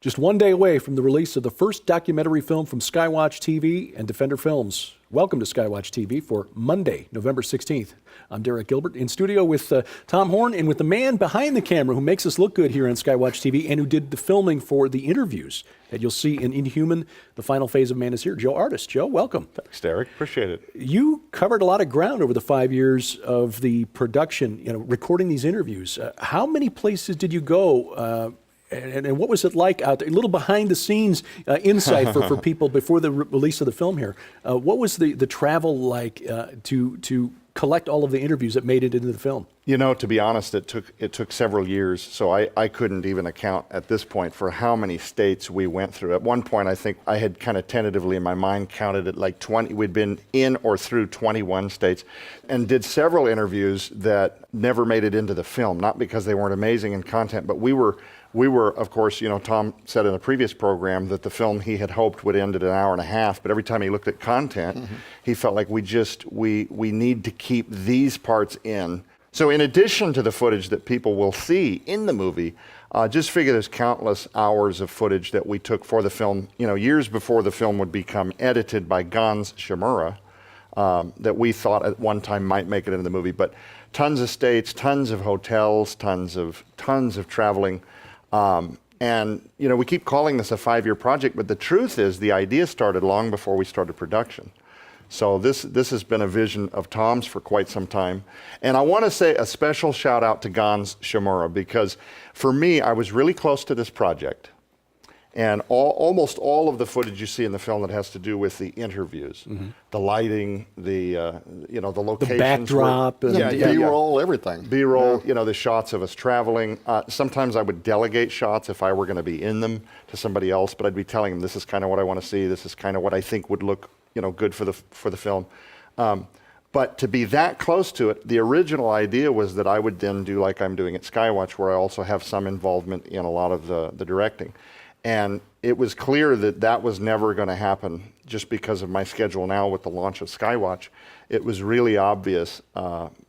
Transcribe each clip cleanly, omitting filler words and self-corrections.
Just one day away from the release of the first documentary film from SkyWatchTV and Defender Films. Welcome to SkyWatchTV for Monday, November 16th. I'm Derek Gilbert in studio with Tom Horn and with the man behind the camera who makes us look good here on SkyWatchTV and who did the filming for the interviews that you'll see in Inhuman. The final phase of Man is here. Joe Ardis. Joe, welcome. Thanks, Derek. Appreciate it. You covered a lot of ground over the 5 years of the production, recording these interviews. How many places did you go? And what was it like out there? A little behind the scenes insight for people before the release of the film here. What was the travel like to collect all of the interviews that made it into the film? You know, to be honest, it took several years, so I couldn't even account at this point for how many states we went through. At one point, I think I had kind of tentatively in my mind counted it like 20. We'd been in or through 21 states and did several interviews that never made it into the film, not because they weren't amazing in content, but we were, of course, Tom said in a previous program that the film he had hoped would end at an hour and a half, but every time he looked at content, he felt like we need to keep these parts in. So in addition to the footage that people will see in the movie, just figure there's countless hours of footage that we took for the film, years before the film would become edited by Gans Shimura, that we thought at one time might make it into the movie, but tons of states, tons of hotels, tons of traveling. And we keep calling this a 5-year project, but the truth is the idea started long before we started production. So this has been a vision of Tom's for quite some time. And I want to say a special shout out to Gans Shimura, because for me, I was really close to this project. And almost all of the footage you see in the film that has to do with the interviews, the lighting, the locations, the backdrop, B-roll, everything. B-roll, the shots of us traveling. Sometimes I would delegate shots if I were going to be in them to somebody else, but I'd be telling them this is kind of what I want to see. This is kind of what I think would look, good for the film. But to be that close to it, the original idea was that I would then do like I'm doing at Skywatch, where I also have some involvement in a lot of the directing. And it was clear that that was never going to happen just because of my schedule now with the launch of Skywatch. It was really obvious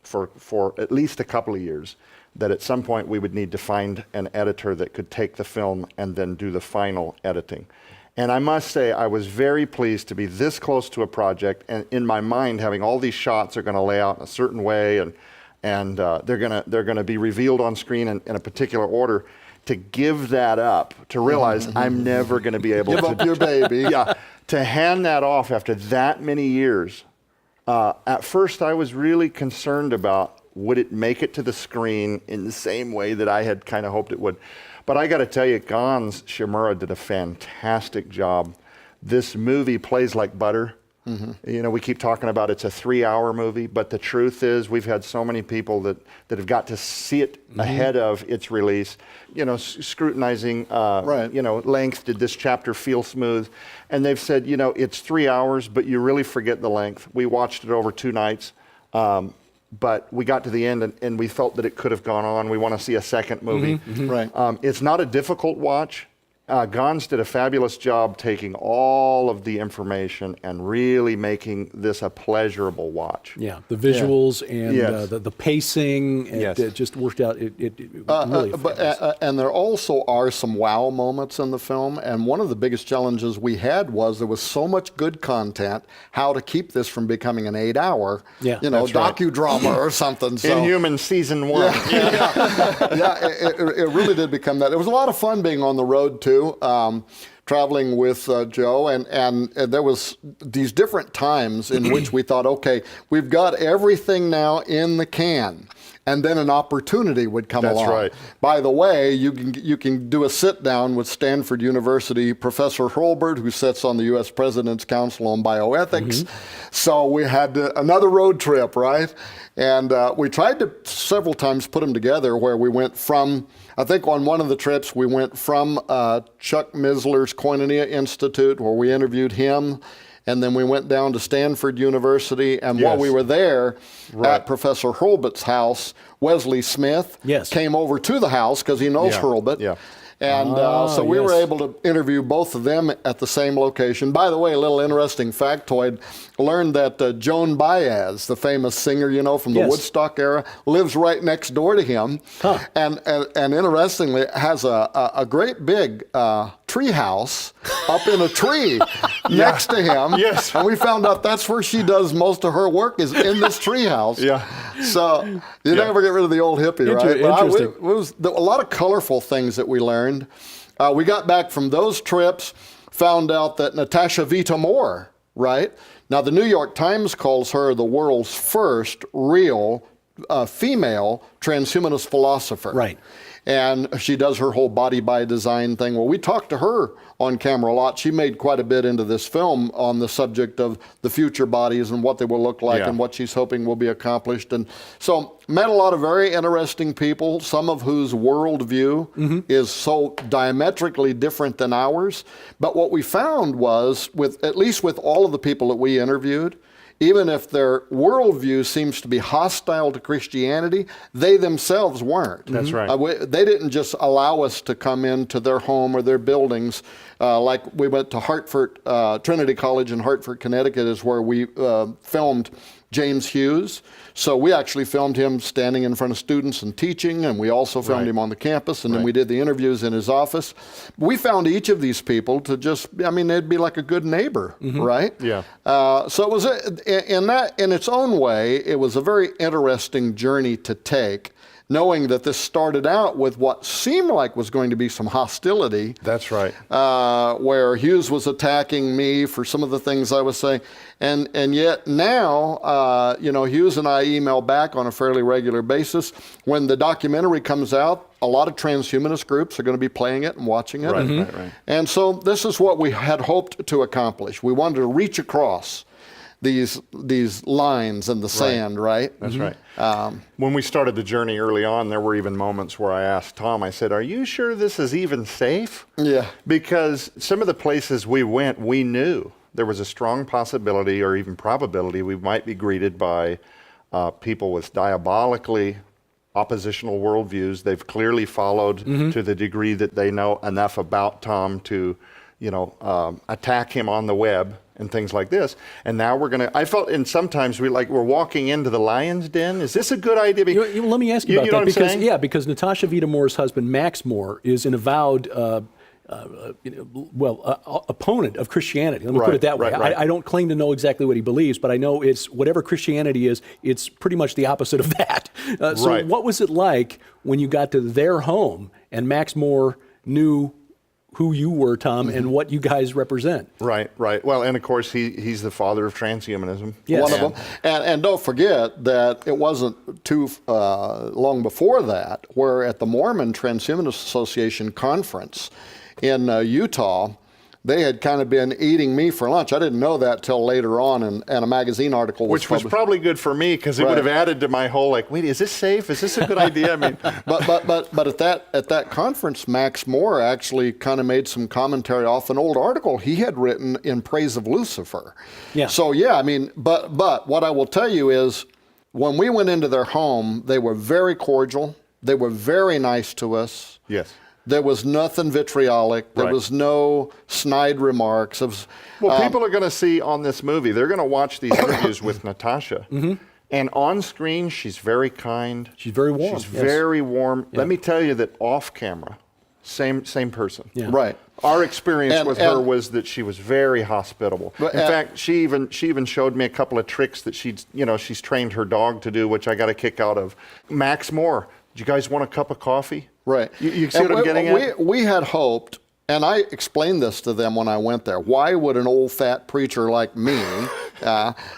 for at least a couple of years that at some point we would need to find an editor that could take the film and then do the final editing. And I must say, I was very pleased to be this close to a project, and in my mind, having all these shots are going to lay out in a certain way, and they're going to be revealed on screen in a particular order. To give that up, to realize I'm never going to be able to give up your baby. Yeah, to hand that off after that many years. At first, I was really concerned about would it make it to the screen in the same way that I had kind of hoped it would. But I got to tell you, Gans Shimura did a fantastic job. This movie plays like butter. We keep talking about it's a 3-hour movie, but the truth is we've had so many people that have got to see it ahead of its release, scrutinizing, length. Did this chapter feel smooth? And they've said, it's 3 hours, but you really forget the length. We watched it over 2 nights, but we got to the end and we felt that it could have gone on. We want to see a second movie. Right. It's not a difficult watch. Gans did a fabulous job taking all of the information and really making this a pleasurable watch. Yeah, the visuals and the pacing, it just worked out. It really and there also are some wow moments in the film, and one of the biggest challenges we had was there was so much good content, how to keep this from becoming an 8-hour, docudrama or something. So. Inhuman season 1. It really did become that. It was a lot of fun being on the road, too. Traveling with Joe, and there was these different times in which we thought, okay, we've got everything now in the can, and then an opportunity would come along. That's right. By the way, you can do a sit down with Stanford University Professor Hurlbert, who sits on the U.S. President's Council on Bioethics. So we had another road trip, right? And we tried to several times put them together where we went from, I think on one of the trips, we went from Chuck Misler's Koinonia Institute, where we interviewed him, and then we went down to Stanford University, and while we were there at Professor Hurlbert's house, Wesley Smith came over to the house because he knows Hurlbert. And so we were yes. able to interview both of them at the same location. By the way, a little interesting factoid, learned that Joan Baez, the famous singer, you know, from the Yes. Woodstock era, lives right next door to him. Huh. And interestingly, has a great big tree house up in a tree next to him. Yes. And we found out that's where she does most of her work, is in this tree house. Yeah. So you never get rid of the old hippie, right? But Interesting. it was a lot of colorful things that we learned. We got back from those trips, found out that Natasha Vita-More, right? Now, the New York Times calls her the world's first real female transhumanist philosopher. Right. And she does her whole body by design thing. Well, we talked to her on camera a lot. She made quite a bit into this film on the subject of the future bodies and what they will look like and what she's hoping will be accomplished. And so met a lot of very interesting people, some of whose worldview is so diametrically different than ours. But what we found was, at least with all of the people that we interviewed, even if their worldview seems to be hostile to Christianity, they themselves weren't. That's right. They didn't just allow us to come into their home or their buildings. Like we went to Hartford, Trinity College in Hartford, Connecticut is where we filmed James Hughes. So we actually filmed him standing in front of students and teaching, and we also filmed him on the campus, and then we did the interviews in his office. We found each of these people to just, I mean, they'd be like a good neighbor, right? Yeah. So it was, in its own way, it was a very interesting journey to take, knowing that this started out with what seemed like was going to be some hostility. That's right. Where Hughes was attacking me for some of the things I was saying. And yet now, you know, Hughes and I email back on a fairly regular basis. When the documentary comes out, a lot of transhumanist groups are going to be playing it and watching it. Right. And so this is what we had hoped to accomplish. We wanted to reach across these lines in the sand, right? That's right. When we started the journey early on, there were even moments where I asked Tom, I said, are you sure this is even safe? Yeah. Because some of the places we went, we knew there was a strong possibility or even probability we might be greeted by people with diabolically oppositional worldviews. They've clearly followed to the degree that they know enough about Tom to, you know, attack him on the web and things like this. And now we're going to, I felt, and sometimes we're walking into the lion's den. Is this a good idea? Let me ask you about that, because, because Natasha Vita-More's husband, Max Moore, is an avowed opponent of Christianity. Let me put it that way. Right. I don't claim to know exactly what he believes, but I know it's whatever Christianity is, it's pretty much the opposite of that. So what was it like when you got to their home and Max Moore knew who you were, Tom, and what you guys represent? Right. Well, and of course, he's the father of transhumanism. Yes. One of them. And don't forget that it wasn't too long before that, where at the Mormon Transhumanist Association conference in Utah, they had kind of been eating me for lunch. I didn't know that till later on, and a magazine article was Which was probably good for me, because it would have added to my whole, wait, is this safe? Is this a good idea? I mean, but at that conference, Max Moore actually kind of made some commentary off an old article he had written in praise of Lucifer. Yeah. So I mean, but what I will tell you is, when we went into their home, they were very cordial. They were very nice to us. yes. There was nothing vitriolic. There was no snide remarks. Well, people are going to see on this movie, they're going to watch these interviews with Natasha. And on screen, she's very kind. She's very warm. She's very warm. Yeah. Let me tell you that off camera, same person. Yeah. Right. Our experience with her was that she was very hospitable. In fact, she even showed me a couple of tricks that she's trained her dog to do, which I got a kick out of. Max Moore, do you guys want a cup of coffee? Right. You see what I'm getting at? We had hoped, and I explained this to them when I went there. Why would an old fat preacher like me,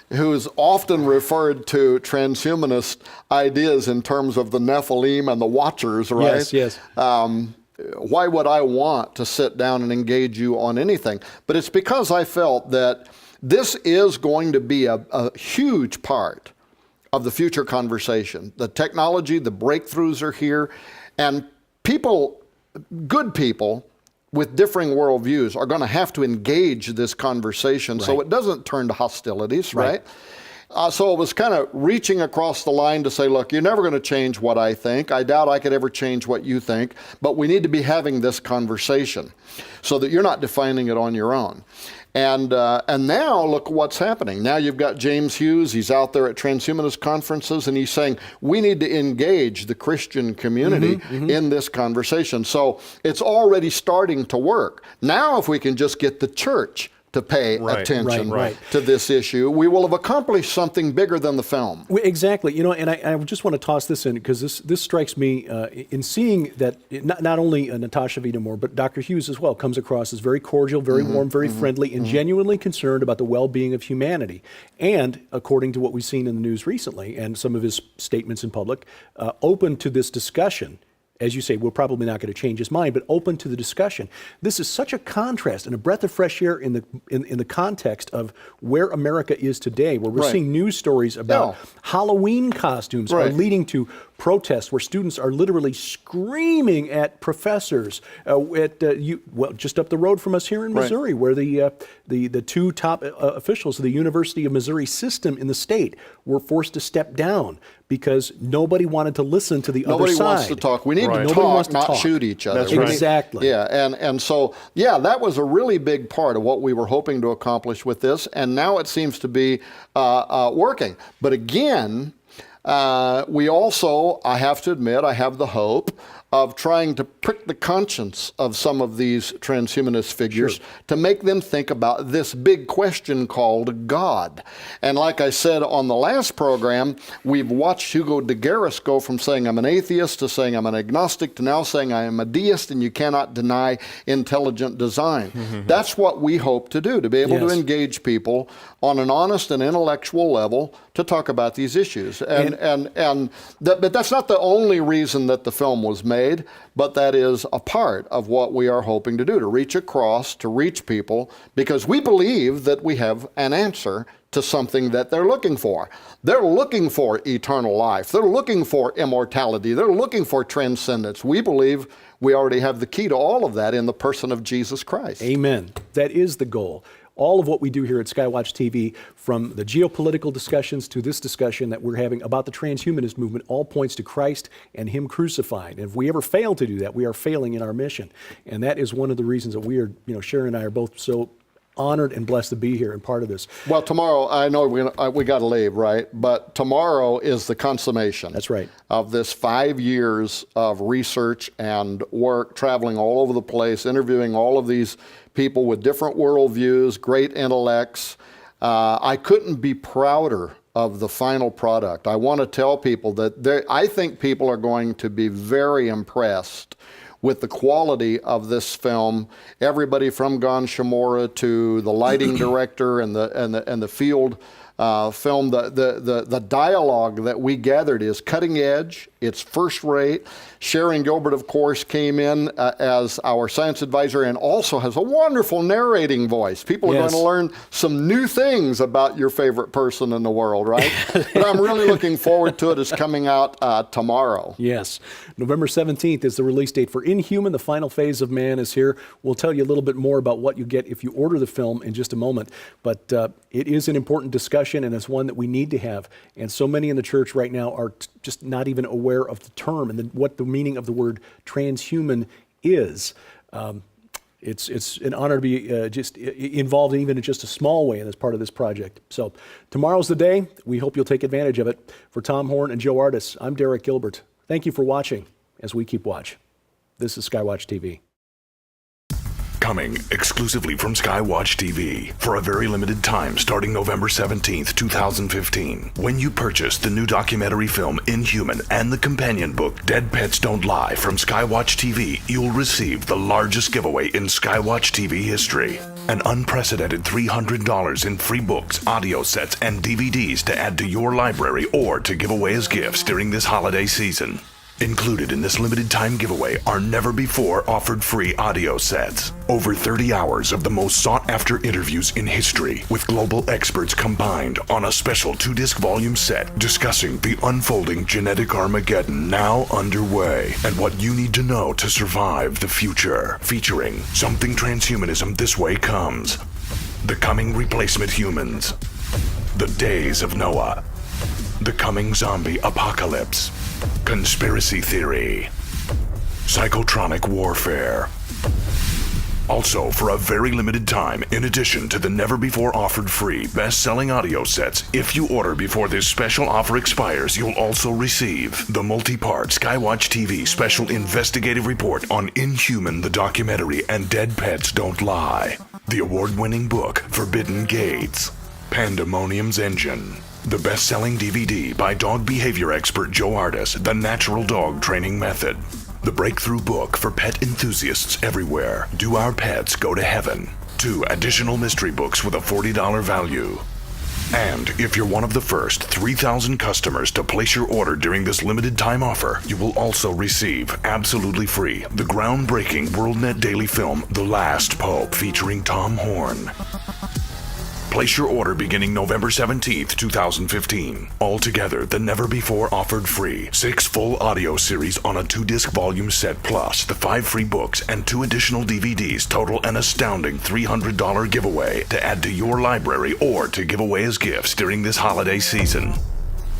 who's often referred to transhumanist ideas in terms of the Nephilim and the Watchers, right? Yes. Why would I want to sit down and engage you on anything? But it's because I felt that this is going to be a huge part of the future conversation. The technology, the breakthroughs are here, and good people with differing worldviews are going to have to engage this conversation so it doesn't turn to hostilities, right? So it was kind of reaching across the line to say, look, you're never going to change what I think. I doubt I could ever change what you think, but we need to be having this conversation so that you're not defining it on your own. And now look what's happening. Now you've got James Hughes. He's out there at transhumanist conferences, and he's saying we need to engage the Christian community in this conversation. So it's already starting to work. Now if we can just get the church to pay attention to this issue, we will have accomplished something bigger than the film. Exactly. You know, and I just want to toss this in because this strikes me in seeing that not only Natasha Vita-Moore, but Dr. Hughes as well comes across as very cordial, very warm, very friendly, and genuinely concerned about the well-being of humanity. And according to what we've seen in the news recently and some of his statements in public, open to this discussion. As you say, we're probably not going to change his mind, but open to the discussion. This is such a contrast and a breath of fresh air in the context of where America is today, where we're seeing news stories about Halloween costumes are leading to protests where students are literally screaming at professors. Just up the road from us here in Missouri, where the two top officials of the University of Missouri system in the state were forced to step down because nobody wanted to listen to the other side. Nobody wants to talk. We need to talk, not shoot each other. That's right. Exactly. Yeah, and so, that was a really big part of what we were hoping to accomplish with this, and now it seems to be working. But again, we also, I have to admit, I have the hope of trying to prick the conscience of some of these transhumanist figures to make them think about this big question called God. And like I said on the last program, we've watched Hugo de Garis go from saying I'm an atheist to saying I'm an agnostic to now saying I am a deist and you cannot deny intelligent design. That's what we hope to do, to be able to engage people on an honest and intellectual level to talk about these issues. But that's not the only reason that the film was made, but that is a part of what we are hoping to do, to reach across, to reach people, because we believe that we have an answer to something that they're looking for. They're looking for eternal life. They're looking for immortality. They're looking for transcendence. We believe we already have the key to all of that in the person of Jesus Christ. Amen. That is the goal. All of what we do here at SkyWatch TV, from the geopolitical discussions to this discussion that we're having about the transhumanist movement, all points to Christ and Him crucified. And if we ever fail to do that, we are failing in our mission. And that is one of the reasons that we are, Sharon and I are both so honored and blessed to be here and part of this. Well, tomorrow, I know we got to leave, right? But tomorrow is the consummation. That's right. Of this 5 years of research and work, traveling all over the place, interviewing all of these people with different worldviews, great intellects. I couldn't be prouder of the final product. I want to tell people that I think people are going to be very impressed with the quality of this film. Everybody from Gon Shimura to the lighting director and the field film, the dialogue that we gathered is cutting edge. It's first rate. Sharon Gilbert, of course, came in as our science advisor and also has a wonderful narrating voice. People are going to learn some new things about your favorite person in the world, right? But I'm really looking forward to it. It's coming out tomorrow. Yes. November 17th is the release date for Inhuman. The final phase of man is here. We'll tell you a little bit more about what you get if you order the film in just a moment. But it is an important discussion, and it's one that we need to have. And so many in the church right now are just not even aware of the term and what the meaning of the word transhuman is. It's an honor to be just involved even in just a small way in this part of this project. So tomorrow's the day. We hope you'll take advantage of it. For Tom Horn and Joe Ardis, I'm Derek Gilbert. Thank you for watching as we keep watch. This is SkyWatch TV. Coming exclusively from SkyWatch TV for a very limited time starting November 17th, 2015. When you purchase the new documentary film Inhuman and the companion book Dead Pets Don't Lie from SkyWatch TV, you'll receive the largest giveaway in SkyWatch TV history. An unprecedented $300 in free books, audio sets, and DVDs to add to your library or to give away as gifts during this holiday season. Included in this limited time giveaway are never before offered free audio sets. Over 30 hours of the most sought after interviews in history with global experts combined on a special 2-disc volume set discussing the unfolding genetic Armageddon now underway and what you need to know to survive the future. Featuring Something Transhumanism This Way Comes, The Coming Replacement Humans, The Days of Noah, The Coming Zombie Apocalypse, Conspiracy Theory, Psychotronic Warfare. Also, for a very limited time, in addition to the never-before-offered free best-selling audio sets, if you order before this special offer expires, you'll also receive the multi-part SkyWatch TV special investigative report on Inhuman the documentary and Dead Pets Don't Lie, the award-winning book Forbidden Gates, Pandemonium's Engine, the best-selling DVD by dog behavior expert Joe Ardis, The Natural Dog Training Method, the breakthrough book for pet enthusiasts everywhere, Do Our Pets Go to Heaven? 2 additional mystery books with a $40 value. And if you're one of the first 3,000 customers to place your order during this limited time offer, you will also receive, absolutely free, the groundbreaking WorldNet daily film, The Last Pope, featuring Tom Horn. Place your order beginning November 17th, 2015. Altogether, the never-before-offered free 6 full audio series on a 2-disc volume set plus the 5 free books and 2 additional DVDs total an astounding $300 giveaway to add to your library or to give away as gifts during this holiday season.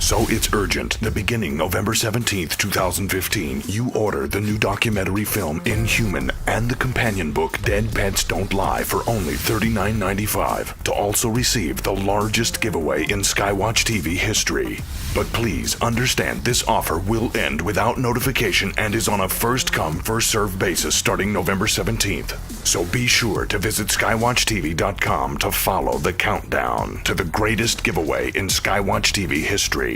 So it's urgent that beginning November 17th, 2015, you order the new documentary film Inhuman and the companion book Dead Pets Don't Lie for only $39.95 to also receive the largest giveaway in SkyWatch TV history. But please understand this offer will end without notification and is on a first-come, first-served basis starting November 17th. So be sure to visit SkyWatchTV.com to follow the countdown to the greatest giveaway in SkyWatch TV history.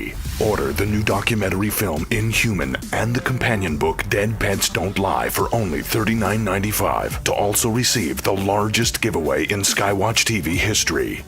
Order the new documentary film Inhuman and the companion book Dead Pets Don't Lie for only $39.95 to also receive the largest giveaway in SkyWatch TV history.